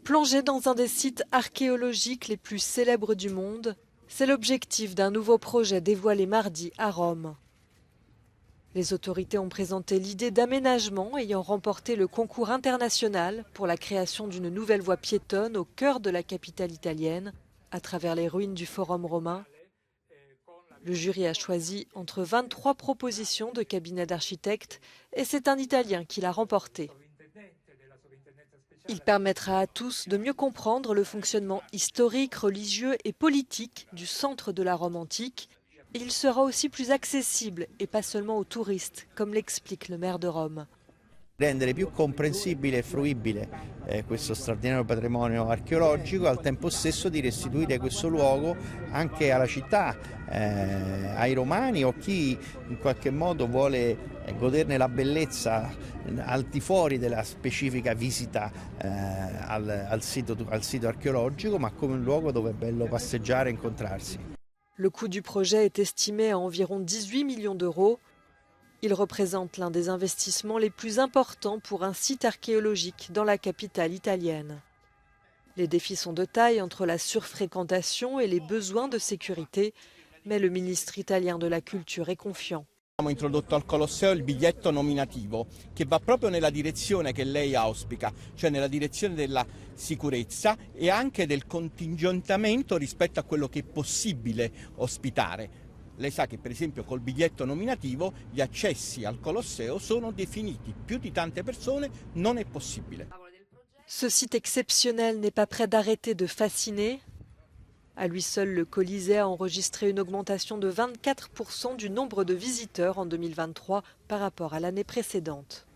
Plonger dans un des sites archéologiques les plus célèbres du monde, c'est l'objectif d'un nouveau projet dévoilé mardi à Rome. Les autorités ont présenté l'idée d'aménagement ayant remporté le concours international pour la création d'une nouvelle voie piétonne au cœur de la capitale italienne, à travers les ruines du Forum romain. Le jury a choisi entre 23 propositions de cabinets d'architectes et c'est un Italien qui l'a remporté. Il permettra à tous de mieux comprendre le fonctionnement historique, religieux et politique du centre de la Rome antique. Et il sera aussi plus accessible et pas seulement aux touristes, comme l'explique le maire de Rome. Rendere più comprensibile e fruibile questo straordinario patrimonio archeologico, al tempo stesso di restituire questo luogo anche alla città, ai romani o chi in qualche modo vuole goderne la bellezza al di fuori della specifica visita al sito archeologico, ma come un luogo dove è bello passeggiare e incontrarsi. Le coût du projet est estimé à environ 18 millions d'euros. Il représente l'un des investissements les plus importants pour un site archéologique dans la capitale italienne. Les défis sont de taille entre la surfréquentation et les besoins de sécurité, mais le ministre italien de la Culture est confiant. Abbiamo introdotto al Colosseo il biglietto nominativo che va proprio nella direzione che lei auspica, cioè nella direzione della sicurezza e anche del contingentamento rispetto a quello che è possibile ospitare. Lei sa che per esempio col biglietto nominativo gli accessi al Colosseo sono definiti, più di tante persone non è possibile. Ce site exceptionnel n'est pas près d'arrêter de fasciner. À lui seul, le Colisée a enregistré une augmentation de 24% du nombre de visiteurs en 2023 par rapport à l'année précédente.